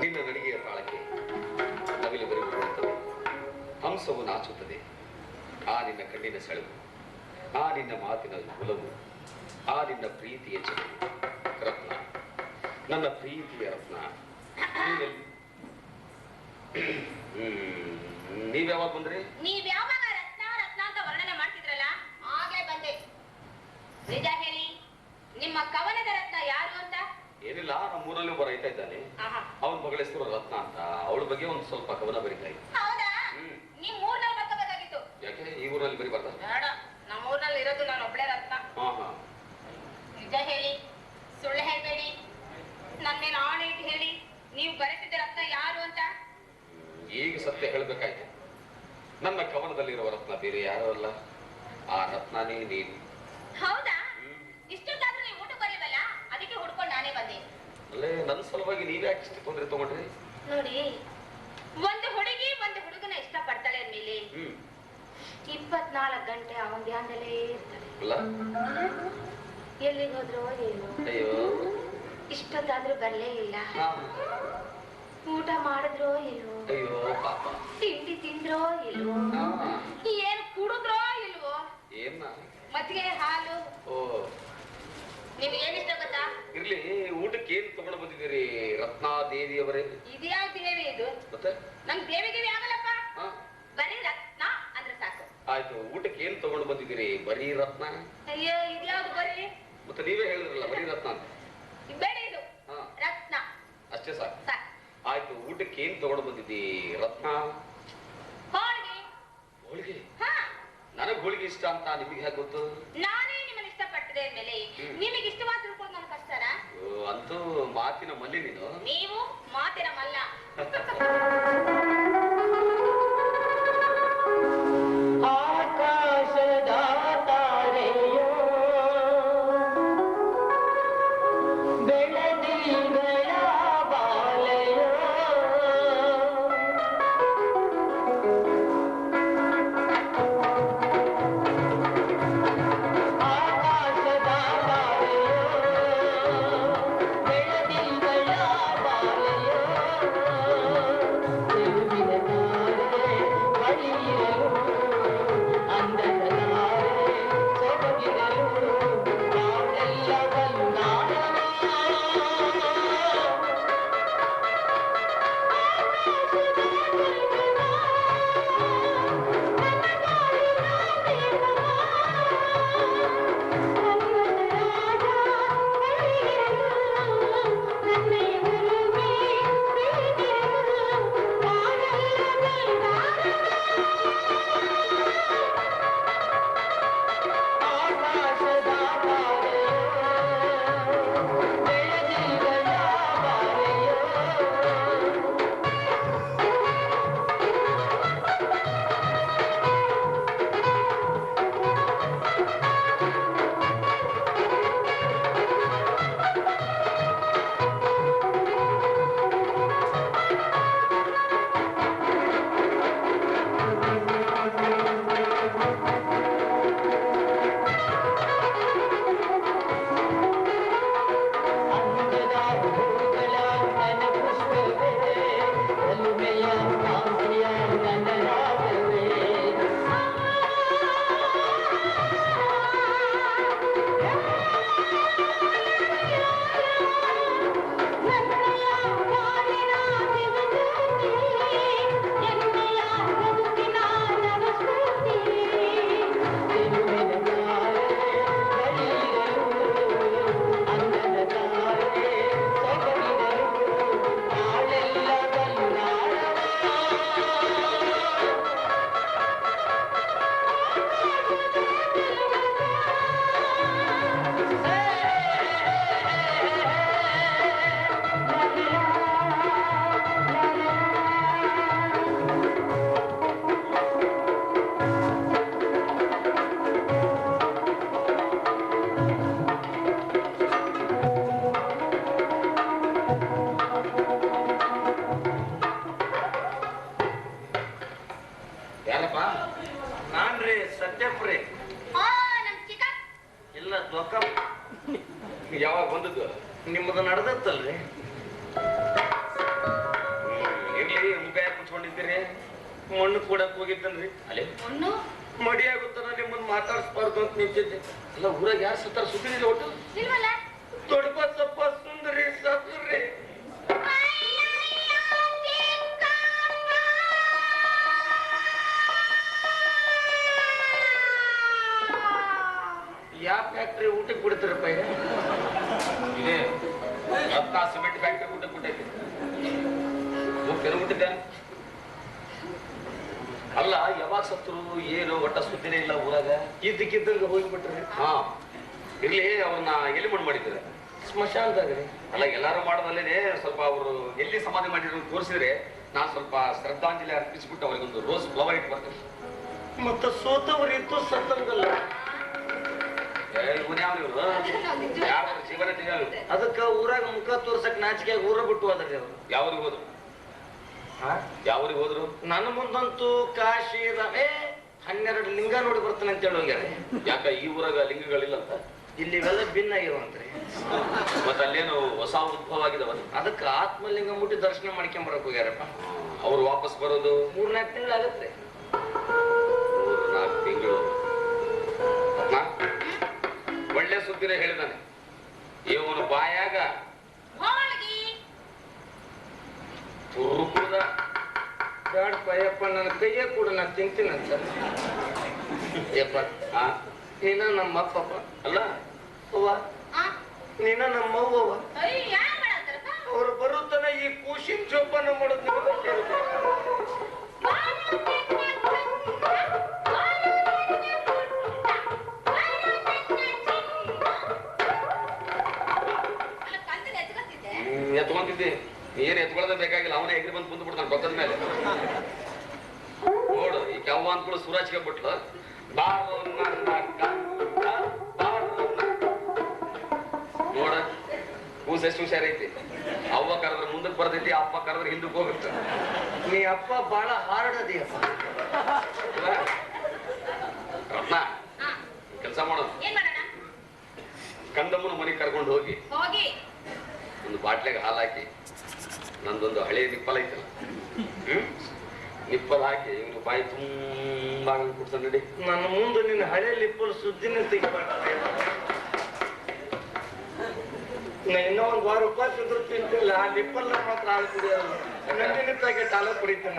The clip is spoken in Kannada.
ನಿನ್ನ ನಡಿಗೆಯ ತಾಳಕ್ಕೆ ನವಿಲು ಬರುತ್ತದೆ, ಹಂಸವು ನಾಚುತ್ತದೆ. ಆ ನಿನ್ನ ಕಣ್ಣಿನ ಸೆಳವು, ಆ ನಿನ್ನ ಮಾತಿನ ಒಲವು, ಆ ನಿನ್ನ ಪ್ರೀತಿಯ ಚೆಲುವು. ರತ್ನ, ನನ್ನ ಪ್ರೀತಿಯ ರತ್ನ, ನೀವ್ ಯಾವಾಗ ಬಂದ್ರಿ? ನೀವ್ ಯಾವಾಗ ರತ್ನ ರತ್ನ ಅಂತ ವರ್ಣನೆ ಮಾಡ್ತಿದ್ರಲ್ಲ ಆಗಲೇ ಬಂದೆ. ನಿಜ ಹೇಳಿ, ನಿಮ್ಮ ಕವನದ ರತ್ನ ಯಾರು ಅಂತ? ಏನಿಲ್ಲ, ನಮ್ಮೂರಲ್ಲಿ ಒಬ್ಬ ರೈತ ಇದ್ದಾನೆ, ಅವನ ಮಗಳ ಹೆಸರು ರತ್ನ ಅಂತ. ಅವಳ ಬಗ್ಗೆ ಒಂದು ಸ್ವಲ್ಪ ಕವನ ಬರೀತಾ ಇದ್ದೆ. ಹೌದಾ? ನೀವ್ ಊರ್ನಲ್ಲಿ ಬರ್ಕೋಬೇಕಾಗಿತ್ತು. ಯಾಕೆ ಈ ಊರಲ್ಲಿ ಬರೀಬಾರ್ದ? ಬೇಡ, ನಮ್ಮ ಊರ್ನಲ್ಲಿ ಇರೋದು ನಾನು ಒಬ್ಳೆ ರತ್ನ. ನಿಜ ಹೇಳಿ, ಸುಳ್ಳು ಹೇಳ್ಬೇಡಿ. ನನ್ನೇನು ಆಣೆ ಇಟ್ಟು ಹೇಳಿ, ನೀವು ಬರೆಸಿದ ರತ್ನ ಯಾರು ಅಂತ. ಈಗ ಸತ್ಯ ಹೇಳ್ಬೇಕಾಯ್ತು. ನನ್ನ ಕವನದಲ್ಲಿರುವ ರತ್ನ ಬೇರೆ ಯಾರು ಅಲ್ಲ, ಆ ರತ್ನನೇ ನೀನು. ಹೌದಾ? ಇಷ್ಟೊತ್ತಾದ್ರೂ ನೀವು ಊಟ ಬರೀವಲ್ಲ, ಅದಕ್ಕೆ ಹುಡ್ಕೊಂಡು ನಾನೇ ಬಂದೆ. ಅಲ್ಲೇ ನನ್ನ ಸಲುವಾಗಿ ನೀವೇ ಯಾಕೆ ಇಷ್ಟು ತೊಂದರೆ ತಗೊಂಡ್ರಿ? ನೋಡಿ, ಒಂದು ಹುಡುಗಿ ಒಂದು ಹುಡುಗನ ಇಷ್ಟ ಪಡ್ತಾಳೆ ಅಂದ್ಮೇಲೆ 24 ಗಂಟೆ ಅವನ ಧ್ಯಾನದಲ್ಲೇ ಇರ್ತಾಳೆ. ಎಲ್ಲಿಗೆ ಹೋದ್ರೋ ಏನು, ಅಯ್ಯೋ ಇಷ್ಟೊತ್ತಾದ್ರೂ ಬರಲೇ ಇಲ್ಲ. ಊಟ ಮಾಡಿದ್ರೋ ಇಲ್ವೋ, ಅಯ್ಯೋ ಪಾಪ, ತಿಂಡಿ ತಿಂದ್ರೋ ಇಲ್ವೋ, ಏನ್ ಕುಡಿದ್ರೋ ಇಲ್ವೋ, ಏನ ಮಜ್ಜಿಗೆ ಹಾಲು. ಓ, ನಿಮ್ಗೆ ಏನಿಷ್ಟ ಗೊತ್ತಾ? ಇರ್ಲಿ, ಊಟಕ್ಕೆ ಏನ್ ತಗೊಂಡು ಬಂದಿದ್ದೀರಿ ರತ್ನಾದೇವಿಯವರೇ? ಇದ್ಯಾವ ದೇವಿ ಇದು? ಮತ್ತೆ ನಂಗೆ ದೇವಿಗೆ ಆಗಲ್ಲಪ್ಪ, ಬರೀ ರತ್ನ ಅಂದ್ರೆ ಸಾಕು. ಆಯ್ತು, ಊಟಕ್ಕೆ ಏನ್ ತಗೊಂಡು ಬಂದಿದ್ದೀರಿ? ಬರೀ ರತ್ನ? ಅಯ್ಯೋ, ಇದ್ಯಾವ್ದು ಬರೀ? ಮತ್ತೆ ನೀವೇ ಹೇಳಿದ್ರಲ್ಲ ಬರೀ ರತ್ನ ಅಂತ. ಬೇಡ, ಇದು ರತ್ನ ಅಷ್ಟೇ ಸಾಕು. ಆಯ್ತು, ಊಟಕ್ಕೆ ಏನ್ ತಗೊಂಡು ಬಂದಿದ್ದೀ ರತ್ನ? ಹೋಳಿಗೆ. ಹೋಳಿಗೆ? ನನಗ್ ಹೋಳಿಗೆ ಇಷ್ಟ ಅಂತ ನಿಮಗೆ ಹೇಗೆ ಗೊತ್ತು? ನಾನೇ ನಿಮ್ಮನ್ನ ಇಷ್ಟಪಟ್ಟಿದೆ ಅಂದ್ಮೇಲೆ ನಿಮಗೆ ಇಷ್ಟವಾದ ತಿಳ್ಕೊಂಡು ನನ್ನ ಕಷ್ಟನಾ? ಅಂತೂ ಮಾತಿನ ಮಲ್ಲಿ ನೀನು. ನೀವು ಮಾತಿನ ಮಲ್ಲ. ಆಕಾಶದ ತಾರೆಯೋ ಬೆಳದಿಂಗಳ ಬಾಲೆಯೋ ಆಕಾಶದ ತಾರೆಯೋ ಬೆಳದಿಂಗಳ ಬಾಲೆಯೋ ತಿರುವಿನ ತಾರೆ ಬಳಿಯಿರಲು ಅಂದದ ತಾರೆ ಸೊಬಗಿರಲು ನಾವೆಲ್ಲವನ್ನೂ ನಾಡವ ಆಕಾಶದ ತಾರೆಯೋ ಬೆಳದಿಂಗಳ ಬಾಲೆಯೋ ಅಂದದ ಹೂಗಳ ನನ್ನ ಪುಷ್ಪವೇ ಒಲುಮೆಯ ಕಾಂತಿಯ ನನ್ನ ರಾಗವೇ ತಿರುವಿನ ತಾರೆ ಬಳಿಯಿರಲು ಅಂದದ ತಾರೆ ಸೊಬಗಿರಲು ನಾಳೆಲ್ಲವನ್ನೂ ನಾಡವ ಯಾರಪ್ಪ? ನಾನ್ರಿ ಸತ್ಯಪ್ರಿ. ನಮ್ ಚಿಕ್ಕ ಇಲ್ಲ ದೊಕ್ಕ. ಯಾವಾಗ ಬಂದದ್ದು? ನಿಮ್ಮದು ನಡೆದತ್ತಲ್ರಿ. ಇರ್ಲಿ ಮುಖ ಯಾಕೆ ಕುಚ್ಕೊಂಡಿದ್ದೀರಿ? ಮಣ್ಣು ಕೂಡಕ್ ಹೋಗಿದ್ದನ್ರಿ. ಅಲ್ಲೇ ಮಣ್ಣು ಮಡಿ ಆಗುತ್ತಾನ ನಿಮ್ಮನ್ನ ಮಾತಾಡ್ಸ್ಬಾರ್ದು ಅಂತ ನಿಂತಿದ್ದೆ. ಅಲ್ಲ ಊರಾಗ ಯಾರು ಸತ್ತಾರ ಸುದ್ದಿನಿಲ್ಲ ಒಟ್ಟು. ಇಲ್ವಲ್ಲ ದೊಡ್ಡ ಸಪ್ಪ ಸುಂದರಿ ಸತ್ರಿ. ಯಾವ ಫ್ಯಾಕ್ಟ್ರಿ ಊಟಕ್ಕೆ ಬಿಡ್ತಾರಪ್ಪ ಈಗ? ಇದೆ ರತ್ನ ಸಿಮೆಂಟ್ ಫ್ಯಾಕ್ಟ್ರಿ ಊಟ ಕೊಟ್ಟೈತಿ. ಕೆರೆ ಅಲ್ಲ ಯಾವಾಗ ಸತ್ರು ಏನು ಒಟ್ಟ ಸುದ್ದಿನೇ ಇಲ್ಲ ಊರಾಗ. ಇದ್ದಕ್ಕಿದ್ದಂಗೆ ಹೋಗ್ಬಿಟ್ರಿ. ಹಾ ಇರ್ಲಿ, ಅವ್ರನ್ನ ಎಲ್ಲಿ ಮಣ್ಣು ಮಾಡಿದ್ರೆ? ಸ್ಮಶಾನದಾಗ್ರಿ. ಅಲ್ಲ ಎಲ್ಲಾರು ಮಾಡೋದಲ್ಲೇನೆ ಸ್ವಲ್ಪ ಅವರು ಎಲ್ಲಿ ಸಮಾಧಿ ಮಾಡಿದ್ರು ತೋರಿಸಿದ್ರೆ ನಾನು ಸ್ವಲ್ಪ ಶ್ರದ್ಧಾಂಜಲಿ ಅರ್ಪಿಸ್ಬಿಟ್ಟು ಅವ್ರಿಗೊಂದು ರೋಸ್ ಫ್ಲವರ್ ಇಟ್ಟು ಬರ್ತೇನೆ. ಮತ್ತ ಸೋತವ್ರು ಇತ್ತು ಸತ್ತಂಗಲ್ಲ. ಇವನ್ ಯಾವ ಇವ್ರು ಯಾರ ಜೀವನ ತಿಳಿಯಲ್ಲ. ಅದಕ್ಕ ಊರಾಗ ಮುಖ ತೋರ್ಸಕ್ ನಾಚಿಕೆ ಊರ ಬಿಟ್ಟು ಹೋದ್ರಿ ಅವ್ರು. ಯಾವ್ರಿಗೆ ಹೋದ್ರು? ಯಾವ್ರಿಗೆ ಹೋದ್ರು? ನನ್ನ ಮುಂದಂತೂ ಕಾಶಿ ರವೇ 12 ಲಿಂಗ ನೋಡಿ ಬರ್ತಾನೆ ಅಂತ ಹೇಳೋಗ್ಯಾರ. ಯಾಕ ಈ ಊರಾಗ ಲಿಂಗಗಳಿಲ್ಲ ಅಂತ? ಇಲ್ಲಿ ಇವೆಲ್ಲ ಭಿನ್ನ ಆಗಿರುವಂತ್ರಿ. ಮತ್ತ ಅಲ್ಲೇನು ಹೊಸ ಉದ್ಭವ ಆಗಿದವ? ಅದಕ್ಕ ಆತ್ಮಲಿಂಗ ಮುಟ್ಟಿ ದರ್ಶನ ಮಾಡ್ಕೊಂಡ್ ಬರಕ್ ಹೋಗ್ಯಾರಪ್ಪ. ಅವ್ರು ವಾಪಸ್ ಬರೋದು 3-4 ತಿಂಗಳು ಆಗತ್ತೆ. 3-4 ತಿಂಗಳು. ಒಳ್ಳೆ ಸುದ್ದಿನೇ ಹೇಳಿದಾನೆ ಇವನು ಬಾಯಾಗ ಹೋಳ್ಗಿ ತುರುಕುದ. ಬ್ಯಾಡಪ್ಪ ಯಪ್ಪ, ನನ್ನ ಕೈಯೇ ಕೂಡ ನಾನು ತಿಂತೀನಂತ. ಯಪ್ಪ ನೀನ ನಮ್ಮ ಅಪ್ಪಪ್ಪ ಅಲ್ಲ ಅವ್ವ, ಆ ನೀನ ನಮ್ಮ ಅವ್ವವ. ಅಯ್ಯ ಯಾರು ಮಾಡತ್ತಾರಪ್ಪ ಅವ್ರು ಬರುತ್ತಾನ ಈ ಕೂಸಿನ ಜೋಪಾನ ಮಾಡೋದು ನಿಮಗೆ ಕೇಳ್ಬೇಕು. ಎತ್ಕೊಂತಿದ್ದಿ ಏನ್ ಎತ್ಕೊಳ್ಳೋದೇ ಬೇಕಾಗಿಲ್ಲ, ಅವನೇ ಎಗ್ರಿ ಬಂದು ಕುಂತು ಬಿಡ್ತಾನೆ ಗೊತ್ತದ ಮೇಲೆ. ನೋಡು ಈ ಕೆವ್ವ ಅಂದ್ಕೊಳ್ಳೋ ಸುರಾಜ್ಗೆ ಬಿಟ್ಲು. ನೋಡ ಕೂಸ್ ಎಷ್ಟು ಹುಷಾರೈತಿ. ಅವ್ವ ಕರೆದ್ರೆ ಮುಂದಕ್ಕೆ ಬರ್ತೈತಿ, ಅಪ್ಪ ಕರೆದ್ರೆ ಹಿಂದಕ್ಕೆ ಹೋಗುತ್ತೆ. ನೀ ಅಪ್ಪ ಬಾಳ ಹಾರ್ಡ್ ಅದೀಯಪ್ಪ. ರತ್ನ ಕೆಲಸ ಮಾಡೋದು, ಏನ್ ಮಾಡೋಣ? ಕಂದಮ್ಮನ ಮನೆಗೆ ಕರ್ಕೊಂಡು ಹೋಗಿ ಹೋಗಿ ಒಂದು ಬಾಟ್ಲೆಗೆ ಹಾಲು ಹಾಕಿ, ನಂದೊಂದು ಹಳೆ ನಿಪ್ಪಲ್ ಐತಲ್ಲ ನಿಪ್ಪಲ್ ಹಾಕಿ ಇವನು ಬಾಯಿ ತುಂಬಾ ಕುಡ್ಸ ನಡಿ. ನನ್ನ ಮುಂದೆ ನಿನ್ನ ಹಳೆ ಲಿಪ್ಪಲ್ ಸುದ್ದಿನ ತೆಗಿಬೇಡ. ನಾ ಇನ್ನೂ ಒಂದು ವಾರ ಉಪವಾಸ ಇದ್ರು ತಿಂತಿಲ್ಲ. ಆ ಲಿಪ್ಪಲ್ ಮಾತ್ರ ಹಾಲು ಕುಡಿಯೋಲ್ಲ. ನಂದಿನ ಪ್ಯಾಕೆಟ್ ಹಾಲು ಕುಡಿತೀನಿ.